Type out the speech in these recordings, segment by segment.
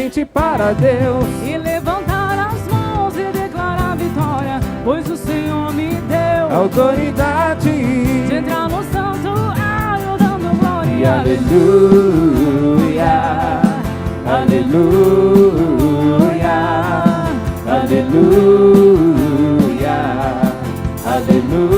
somente para Deus. E levantar as mãos e declarar vitória, pois o Senhor me deu Autoridade de entrar no santuário dando glória. e aleluia, aleluia, aleluia, aleluia.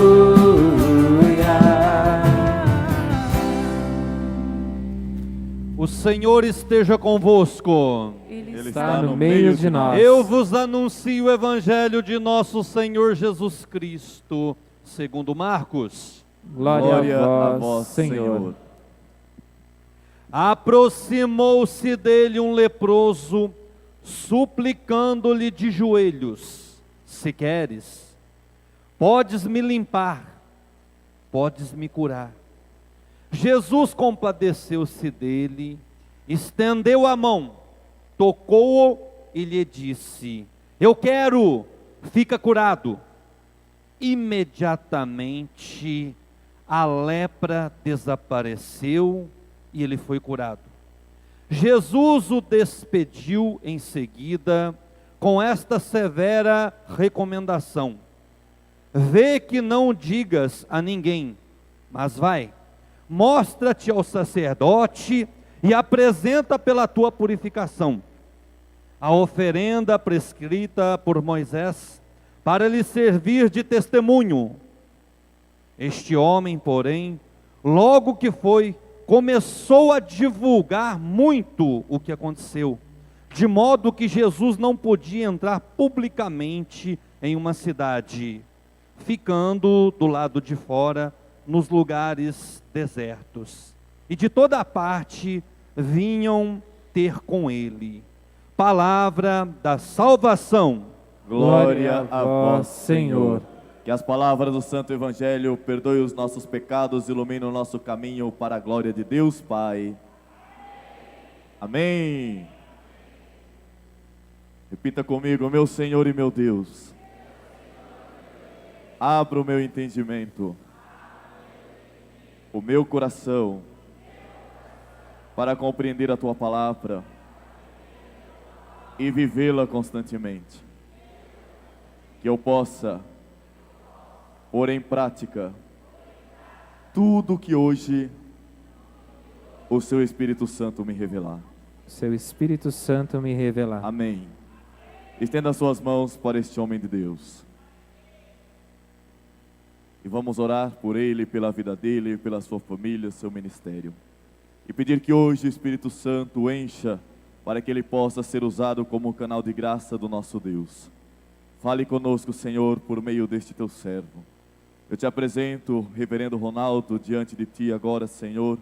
O Senhor esteja convosco. Ele Está no meio de nós. Eu vos anuncio o Evangelho de nosso Senhor Jesus Cristo, segundo Marcos. Glória a vós, Senhor. Aproximou-se dele um leproso, suplicando-lhe de joelhos: se queres, podes me limpar, podes me curar. Jesus compadeceu-se dele, estendeu a mão, tocou-o e lhe disse: eu quero, fica curado. Imediatamente a lepra desapareceu e ele foi curado. Jesus o despediu em seguida com esta severa recomendação: vê que não digas a ninguém, mas vai, mostra-te ao sacerdote e apresenta pela tua purificação a oferenda prescrita por Moisés, para lhe servir de testemunho. Este homem, porém, logo que foi, começou a divulgar muito o que aconteceu, de modo que Jesus não podia entrar publicamente em uma cidade, ficando do lado de fora, nos lugares desertos. E de toda parte vinham ter com ele. Palavra da salvação. Glória a vós, Senhor. Que as palavras do Santo Evangelho perdoem os nossos pecados, iluminem o nosso caminho para a glória de Deus Pai. Amém. Repita comigo: meu Senhor e meu Deus, abra o meu entendimento, o meu coração, para compreender a Tua palavra e vivê-la constantemente. Que eu possa pôr em prática tudo que hoje o Seu Espírito Santo me revelar. Seu Espírito Santo me revelar. Amém. Estenda as suas mãos para este homem de Deus. E vamos orar por ele, pela vida dele, pela sua família, seu ministério. E pedir que hoje o Espírito Santo o encha, para que ele possa ser usado como canal de graça do nosso Deus. Fale conosco, Senhor, por meio deste teu servo. Eu te apresento, reverendo Ronaldo, diante de ti agora, Senhor.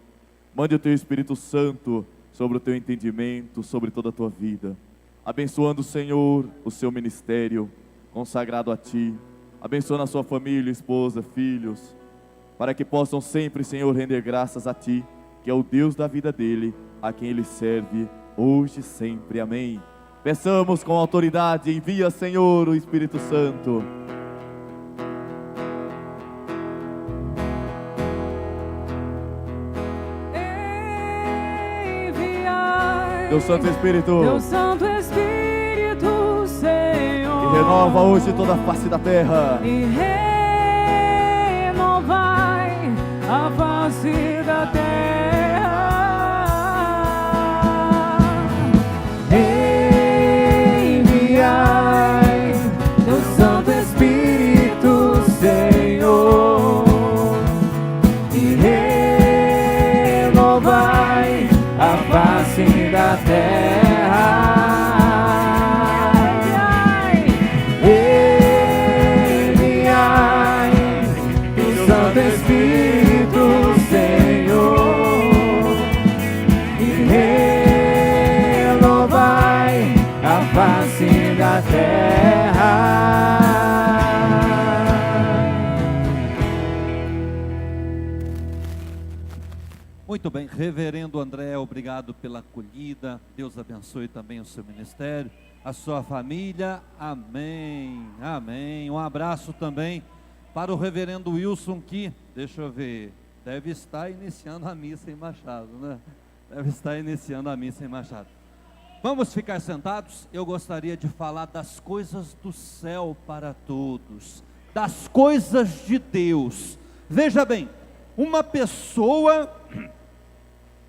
Mande o teu Espírito Santo sobre o teu entendimento, sobre toda a tua vida. Abençoando, Senhor, o seu ministério, consagrado a ti. Abençoando a sua família, esposa, filhos, para que possam sempre, Senhor, render graças a ti, que é o Deus da vida dele, a quem ele serve, hoje e sempre. Amém. Peçamos com autoridade: envia, Senhor, o Espírito Santo. enviai Teu Santo Espírito, Teu Santo Espírito, Senhor, que renova hoje toda a face da terra. e renovai a face da terra. Enviai Teu Santo Espírito, Senhor, e renovai a face da terra. Enviai Teu Santo Espírito, Senhor, e renovai a face da terra. Muito bem, reverendo André, obrigado pela acolhida. Deus abençoe também o seu ministério, a sua família. Amém, amém. Um abraço também para o reverendo Wilson, que, deixa eu ver, deve estar iniciando a missa em Machado, né? Deve estar iniciando a missa em Machado. Vamos ficar sentados? Eu gostaria de falar das coisas do céu para todos, das coisas de Deus. Veja bem, uma pessoa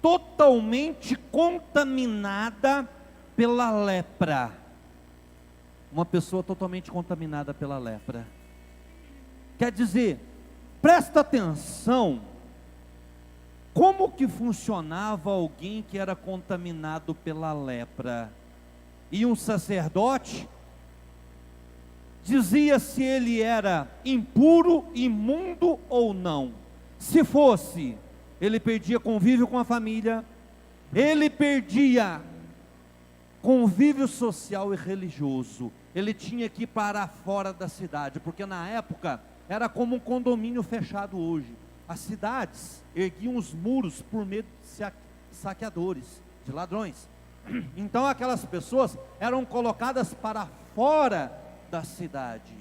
totalmente contaminada pela lepra. Uma pessoa totalmente contaminada pela lepra. Quer dizer, presta atenção, como que funcionava alguém que era contaminado pela lepra? E um sacerdote dizia se ele era impuro, imundo ou não. Se fosse, ele perdia convívio com a família, ele perdia convívio social e religioso, ele tinha que ir para fora da cidade, porque na época era como um condomínio fechado hoje. As cidades erguiam os muros por medo de saqueadores, de ladrões. Então aquelas pessoas eram colocadas para fora da cidade.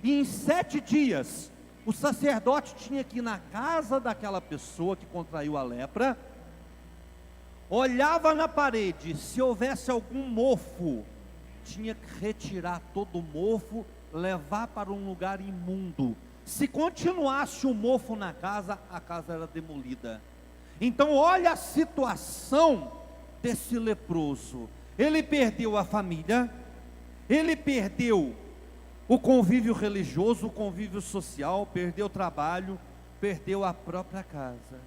E em 7 dias, o sacerdote tinha que ir na casa daquela pessoa que contraiu a lepra, olhava na parede, se houvesse algum mofo, tinha que retirar todo o mofo, levar para um lugar imundo. Se continuasse o mofo na casa, a casa era demolida. Então olha a situação desse leproso. Ele perdeu a família, ele perdeu o convívio religioso, o convívio social, perdeu o trabalho, perdeu a própria casa.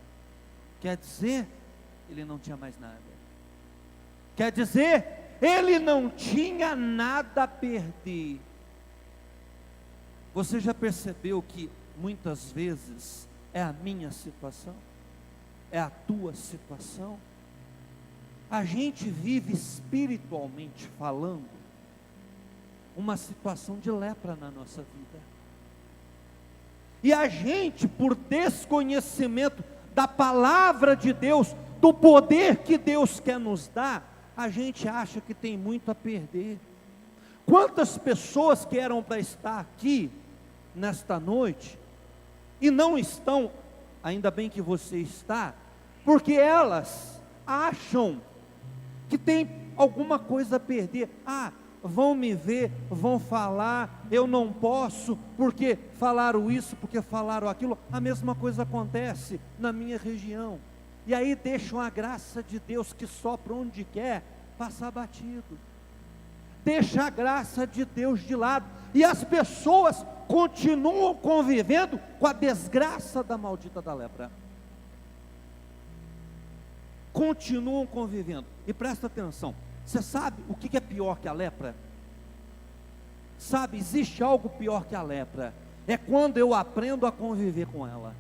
Quer dizer, ele não tinha mais nada. Quer dizer, ele não tinha nada a perder. Você já percebeu que muitas vezes é a minha situação? É a tua situação? A gente vive espiritualmente falando uma situação de lepra na nossa vida. E a gente, por desconhecimento da palavra de Deus, do poder que Deus quer nos dar, a gente acha que tem muito a perder. Quantas pessoas que eram para estar aqui nesta noite e não estão, ainda bem que você está, porque elas acham que tem alguma coisa a perder. Vão me ver, vão falar, eu não posso, porque falaram isso, porque falaram aquilo. A mesma coisa acontece na minha região, e aí deixam a graça de Deus que sopra onde quer, passar batido, deixa a graça de Deus de lado, e as pessoas continuam convivendo com a desgraça da maldita da lepra, continuam convivendo. E presta atenção, você sabe o que é pior que a lepra? Sabe, existe algo pior que a lepra, é quando eu aprendo a conviver com ela,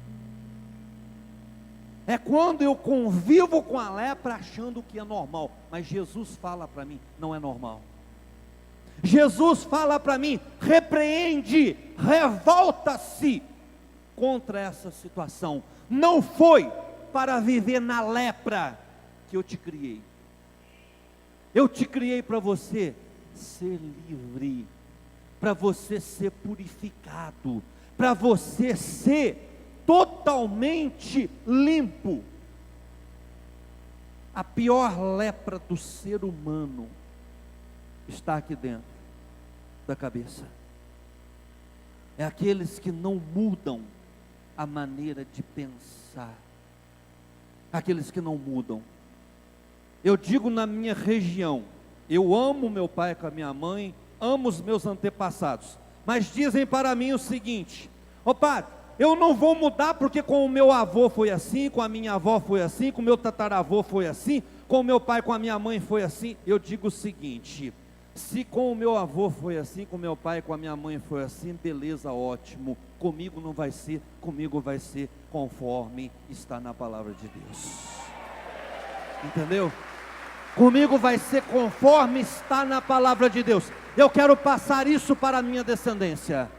é quando eu convivo com a lepra achando que é normal, mas Jesus fala para mim, não é normal. Jesus fala para mim, repreende, revolta-se contra essa situação. Não foi para viver na lepra que eu te criei. Eu te criei para você ser livre, para você ser purificado, para você ser totalmente limpo. A pior lepra do ser humano está aqui dentro da cabeça. É aqueles que não mudam a maneira de pensar, aqueles que não mudam. Eu digo na minha região, eu amo meu pai com a minha mãe, amo os meus antepassados, mas dizem para mim o seguinte: padre, eu não vou mudar porque com o meu avô foi assim, com a minha avó foi assim, com o meu tataravô foi assim, com o meu pai, com a minha mãe foi assim. Eu digo o seguinte: se com o meu avô foi assim, com o meu pai, com a minha mãe foi assim, beleza, ótimo. Comigo não vai ser, comigo vai ser conforme está na palavra de Deus. Entendeu? Comigo vai ser conforme está na palavra de Deus. Eu quero passar isso para a minha descendência.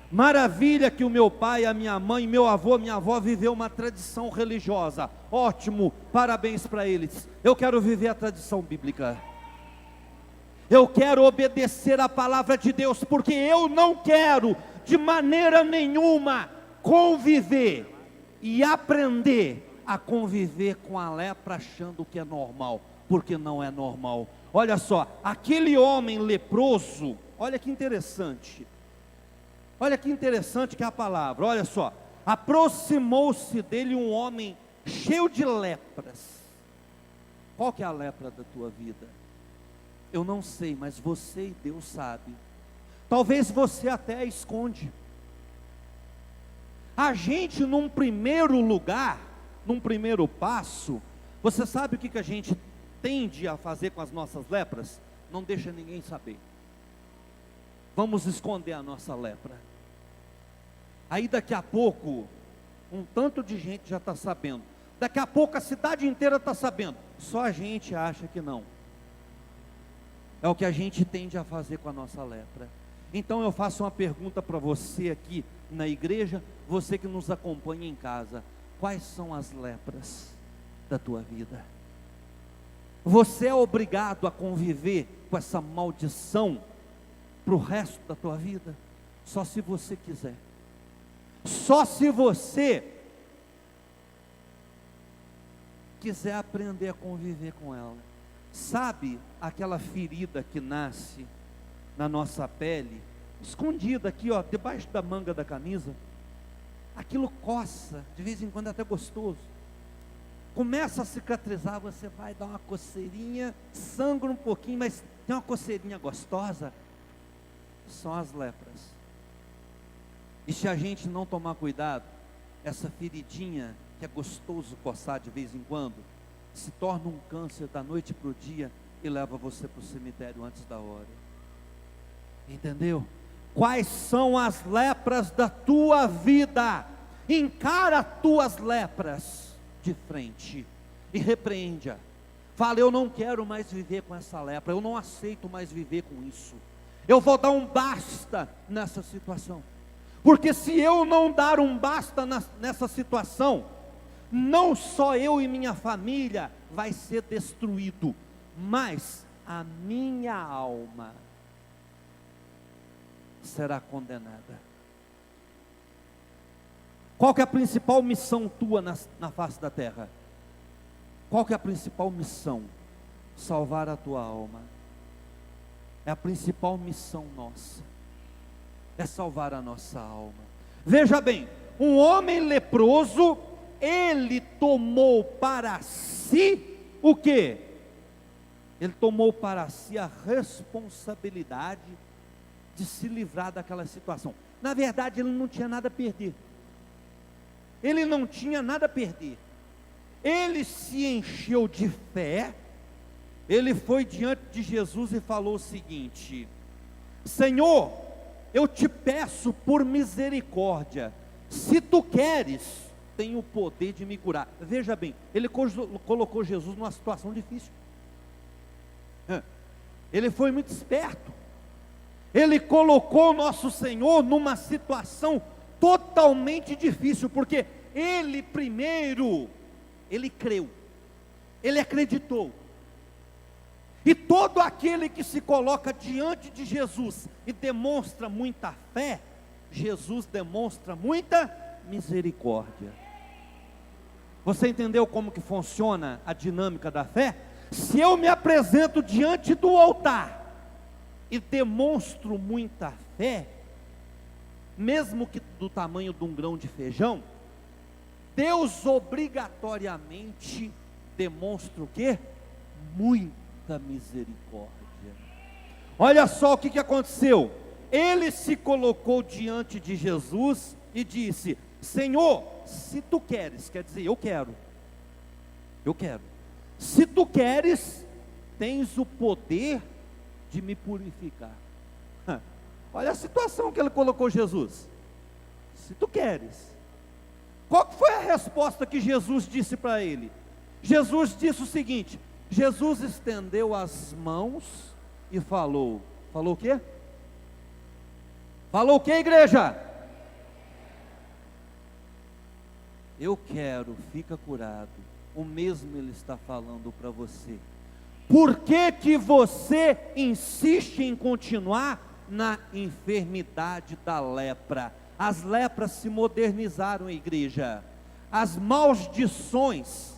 Maravilha que o meu pai, a minha mãe, meu avô, minha avó viveu uma tradição religiosa. Ótimo, parabéns para eles. Eu quero viver a tradição bíblica. Eu quero obedecer a palavra de Deus, porque eu não quero de maneira nenhuma conviver e aprender a conviver com a lepra achando que é normal, porque não é normal. Olha só, aquele homem leproso, olha que interessante que é a palavra, olha só, aproximou-se dele um homem cheio de lepras. Qual que é a lepra da tua vida? Eu não sei, mas você e Deus sabe. Talvez você até a esconde. A gente, num primeiro lugar, num primeiro passo, você sabe o que a gente tende a fazer com as nossas lepras? Não deixa ninguém saber. Vamos esconder a nossa lepra. Aí daqui a pouco, um tanto de gente já está sabendo. Daqui a pouco a cidade inteira está sabendo. Só a gente acha que não. É o que a gente tende a fazer com a nossa lepra. Então eu faço uma pergunta para você aqui na igreja, você que nos acompanha em casa. Quais são as lepras da tua vida? Você é obrigado a conviver com essa maldição para o resto da tua vida? Só se você quiser. Só se você quiser aprender a conviver com ela. Sabe aquela ferida que nasce na nossa pele, escondida aqui, ó, debaixo da manga da camisa? Aquilo coça, de vez em quando é até gostoso. Começa a cicatrizar, você vai dar uma coceirinha, sangra um pouquinho, mas tem uma coceirinha gostosa. São as lepras. E se a gente não tomar cuidado, essa feridinha que é gostoso coçar de vez em quando, se torna um câncer da noite para o dia e leva você para o cemitério antes da hora. Entendeu? Quais são as lepras da tua vida? Encara as tuas lepras de frente e repreende-a. Fala: eu não quero mais viver com essa lepra, eu não aceito mais viver com isso. Eu vou dar um basta nessa situação. Porque se eu não dar um basta nessa situação, não só eu e minha família vai ser destruído, mas a minha alma será condenada. Qual que é a principal missão tua na face da terra? Qual que é a principal missão? Salvar a tua alma. É a principal missão nossa. É salvar a nossa alma. Veja bem, um homem leproso, ele tomou para si o quê? Ele tomou para si a responsabilidade de se livrar daquela situação. Na verdade, ele não tinha nada a perder. Ele não tinha nada a perder. Ele se encheu de fé. Ele foi diante de Jesus e falou o seguinte: Senhor, eu te peço por misericórdia, se tu queres, tem o poder de me curar. Veja bem, ele colocou Jesus numa situação difícil. Ele foi muito esperto. Ele colocou o nosso Senhor numa situação totalmente difícil, porque ele primeiro, ele creu, ele acreditou. E todo aquele que se coloca diante de Jesus e demonstra muita fé, Jesus demonstra muita misericórdia. Você entendeu como que funciona a dinâmica da fé? Se eu me apresento diante do altar e demonstro muita fé, mesmo que do tamanho de um grão de feijão, Deus obrigatoriamente demonstra o quê? Muita misericórdia. Olha só o que aconteceu. Ele se colocou diante de Jesus e disse: Senhor, se tu queres, quer dizer, eu quero, se tu queres, tens o poder de me purificar. Olha a situação que ele colocou Jesus. Se tu queres. Qual foi a resposta que Jesus disse para ele? Jesus disse o seguinte: Jesus estendeu as mãos e falou. Falou o quê? Falou o quê, igreja? Eu quero, fica curado. O mesmo ele está falando para você. Por que que você insiste em continuar na enfermidade da lepra? As lepras se modernizaram, igreja. As maldições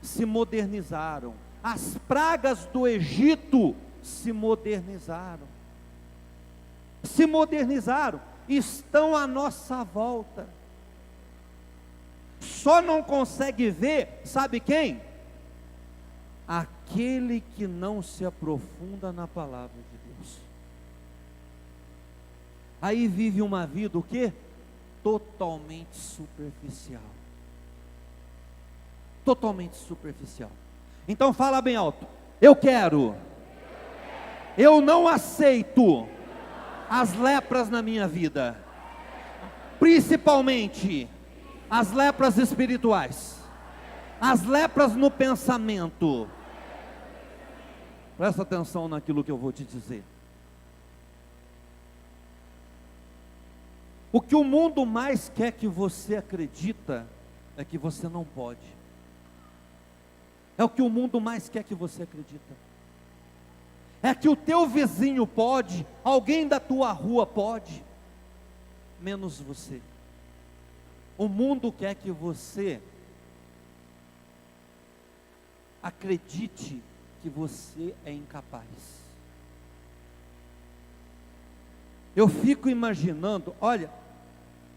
se modernizaram. as pragas do Egito se modernizaram. Se modernizaram, estão à nossa volta. Só não consegue ver, sabe quem? Aquele que não se aprofunda na palavra de Deus. Aí vive uma vida o quê? Totalmente superficial. Totalmente superficial. Então fala bem alto: eu quero. Eu não aceito as lepras na minha vida, principalmente as lepras espirituais, as lepras no pensamento. Presta atenção naquilo que eu vou te dizer. O que o mundo mais quer que você acredita é que você não pode. É o que o mundo mais quer que você acredita. É que o teu vizinho pode, alguém da tua rua pode, menos você. O mundo quer que você acredite que você é incapaz. Eu fico imaginando, olha,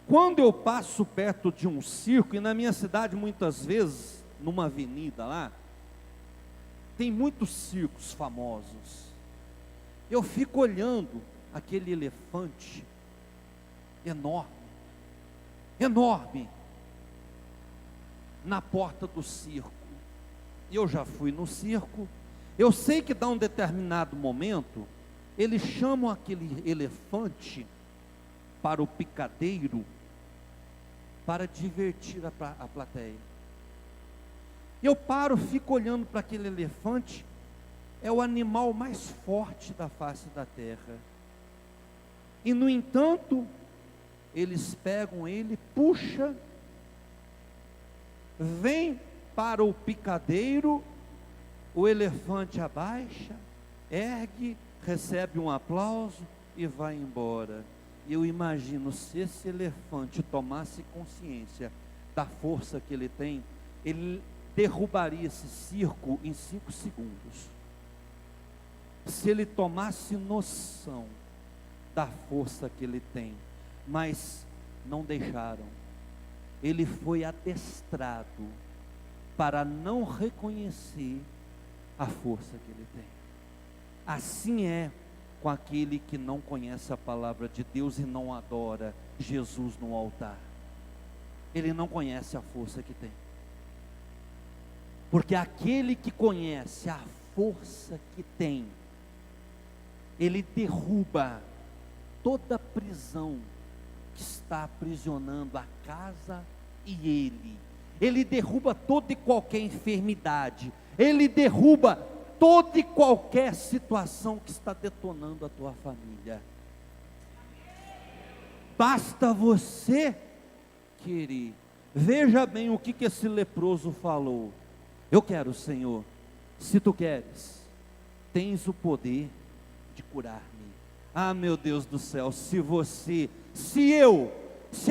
quando eu passo perto de um circo, e na minha cidade muitas vezes, numa avenida lá, tem muitos circos famosos. Eu fico olhando aquele elefante enorme, enorme, na porta do circo. Eu já fui no circo, eu sei que dá um determinado momento, eles chamam aquele elefante para o picadeiro, para divertir a plateia. Eu paro, fico olhando para aquele elefante. É o animal mais forte da face da terra. E no entanto, eles pegam ele, puxa, vem para o picadeiro, o elefante abaixa, ergue, recebe um aplauso e vai embora. Eu imagino, se esse elefante tomasse consciência da força que ele tem, ele derrubaria esse circo em 5 segundos. Se ele tomasse noção da força que ele tem, mas não deixaram. Ele foi adestrado para não reconhecer a força que ele tem. Assim é com aquele que não conhece a palavra de Deus e não adora Jesus no altar. Ele não conhece a força que tem. Porque aquele que conhece a força que tem, ele derruba toda prisão que está aprisionando a casa e ele derruba toda e qualquer enfermidade, ele derruba toda e qualquer situação que está detonando a tua família. Basta você querer. Veja bem o que esse leproso falou: eu quero, Senhor, se tu queres, tens o poder de curar-me. Ah, meu Deus do céu, se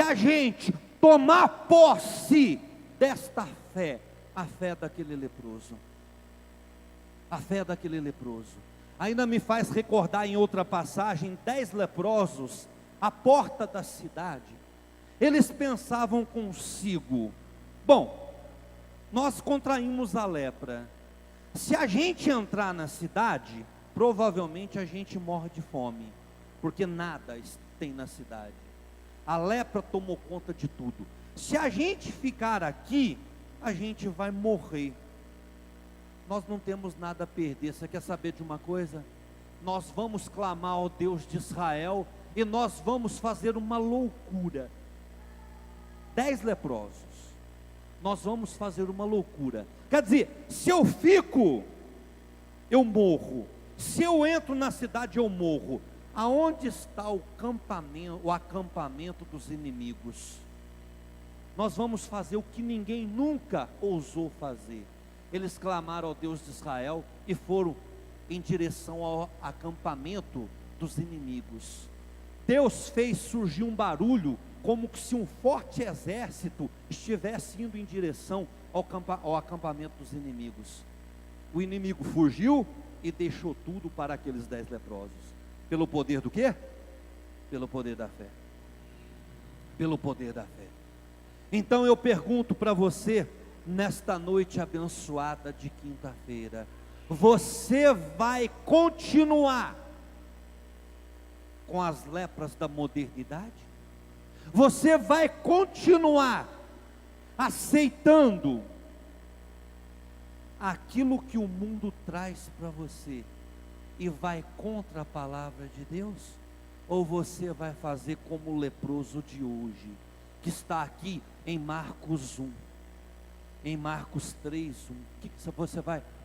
a gente tomar posse desta fé, a fé daquele leproso, a fé daquele leproso, ainda me faz recordar em outra passagem, 10 leprosos, à porta da cidade, eles pensavam consigo: bom, nós contraímos a lepra, se a gente entrar na cidade, provavelmente a gente morre de fome, porque nada tem na cidade. A lepra tomou conta de tudo. Se a gente ficar aqui, a gente vai morrer. Nós não temos nada a perder. Você quer saber de uma coisa? Nós vamos clamar ao Deus de Israel e nós vamos fazer uma loucura. 10 leprosos. Nós vamos fazer uma loucura. Quer dizer, se eu fico, eu morro. Se eu entro na cidade, eu morro. Aonde está o acampamento dos inimigos? Nós vamos fazer o que ninguém nunca ousou fazer. Eles clamaram ao Deus de Israel e foram em direção ao acampamento dos inimigos. Deus fez surgir um barulho, como se um forte exército estivesse indo em direção ao acampamento dos inimigos. O inimigo fugiu e deixou tudo para aqueles 10 leprosos. Pelo poder do quê? Pelo poder da fé. Pelo poder da fé. Então eu pergunto para você, nesta noite abençoada de quinta-feira, você vai continuar com as lepras da modernidade? Você vai continuar aceitando aquilo que o mundo traz para você e vai contra a palavra de Deus? Ou você vai fazer como o leproso de hoje, que está aqui em Marcos 1, em Marcos 3, 1, que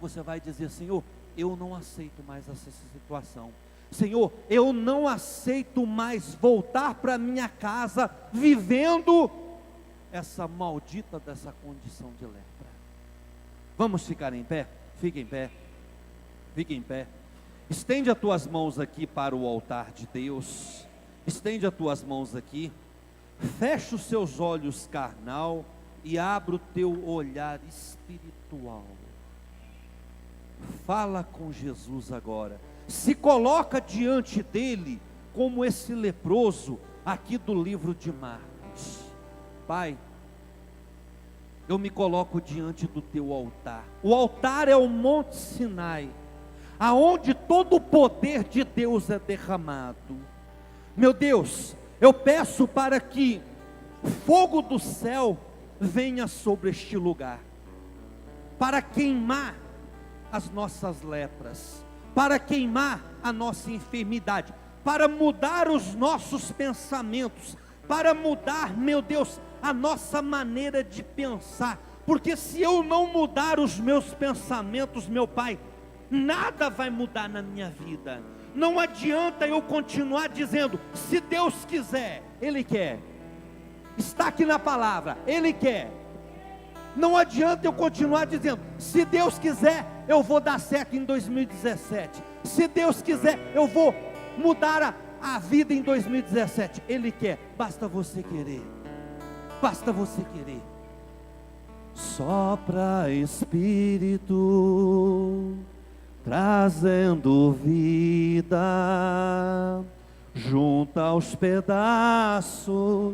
você vai dizer: Senhor, eu não aceito mais essa situação. Senhor, eu não aceito mais voltar para minha casa vivendo essa maldita dessa condição de lepra. Vamos ficar em pé? Fique em pé. Fique em pé. Estende as tuas mãos aqui para o altar de Deus. Estende as tuas mãos aqui. Fecha os seus olhos carnal e abra o teu olhar espiritual. Fala com Jesus agora. Se coloca diante dele como esse leproso aqui do livro de Marcos. Pai, eu me coloco diante do teu altar. O altar é o Monte Sinai, aonde todo o poder de Deus é derramado. Meu Deus, eu peço para que o fogo do céu venha sobre este lugar, para queimar as nossas lepras, para queimar a nossa enfermidade, para mudar os nossos pensamentos, para mudar, meu Deus, a nossa maneira de pensar, porque se eu não mudar os meus pensamentos, meu Pai, nada vai mudar na minha vida. Não adianta eu continuar dizendo: se Deus quiser, Ele quer. Está aqui na palavra, Ele quer. Não adianta eu continuar dizendo: se Deus quiser, eu vou dar certo em 2017. Se Deus quiser, eu vou mudar a vida em 2017. Ele quer, basta você querer. Basta você querer. Sopra, Espírito, trazendo vida, junta aos pedaços,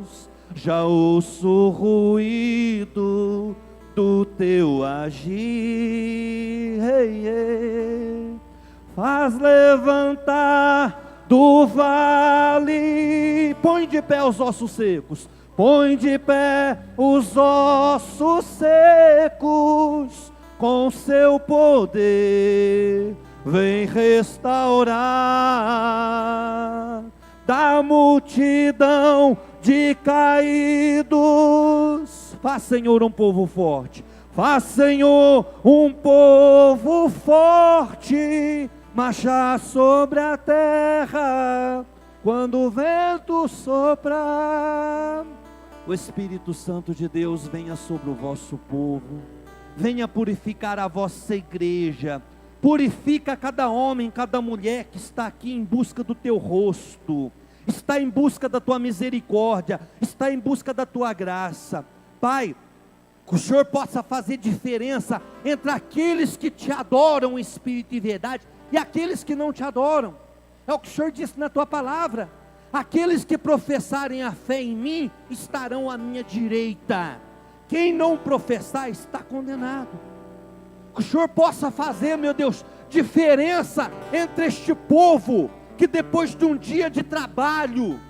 já ouço o ruído do teu agir. Hey, hey. Faz levantar do vale, põe de pé os ossos secos, põe de pé os ossos secos, com seu poder vem restaurar da multidão de caídos. Faz, Senhor, um povo forte. Faz, Senhor, um povo forte marchar sobre a terra quando o vento soprar. O Espírito Santo de Deus venha sobre o vosso povo, venha purificar a vossa igreja, purifica cada homem, cada mulher que está aqui em busca do teu rosto, está em busca da tua misericórdia, está em busca da tua graça. Pai, que o Senhor possa fazer diferença entre aqueles que te adoram em espírito e verdade e aqueles que não te adoram. É o que o Senhor disse na tua palavra: aqueles que professarem a fé em mim estarão à minha direita, quem não professar está condenado. Que o Senhor possa fazer, meu Deus, diferença entre este povo que depois de um dia de trabalho,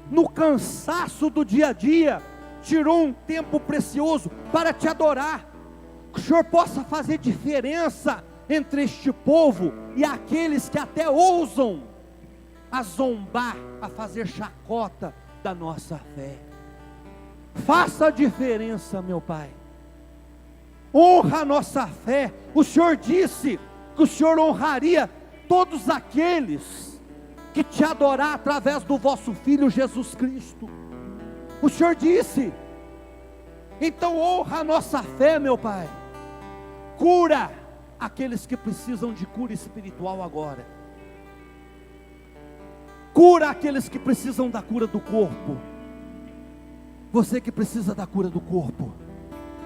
no cansaço do dia a dia, tirou um tempo precioso para te adorar. Que o Senhor possa fazer diferença entre este povo e aqueles que até ousam a zombar, a fazer chacota da nossa fé. Faça a diferença, meu Pai. Honra a nossa fé. O Senhor disse que o Senhor honraria todos aqueles que te adorar através do vosso Filho Jesus Cristo. O Senhor disse. Então honra a nossa fé, meu Pai. Cura aqueles que precisam de cura espiritual agora. Cura aqueles que precisam da cura do corpo. Você que precisa da cura do corpo,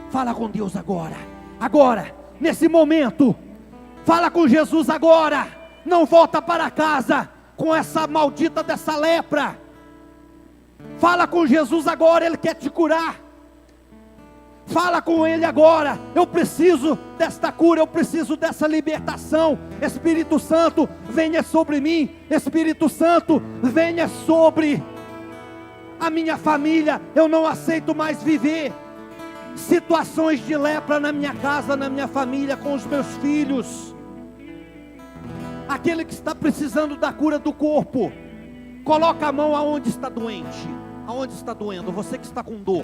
fala com Deus agora. Agora, nesse momento, Fala com Jesus agora. Não volta para casa com essa maldita dessa lepra. Fala com Jesus agora, Ele quer te curar. Fala com Ele agora. Eu preciso desta cura, eu preciso dessa libertação. Espírito Santo, venha sobre mim. Espírito Santo, venha sobre a minha família. Eu não aceito mais viver situações de lepra na minha casa, na minha família, com os meus filhos. Aquele que está precisando da cura do corpo, coloca a mão aonde está doente, aonde está doendo. Você que está com dor,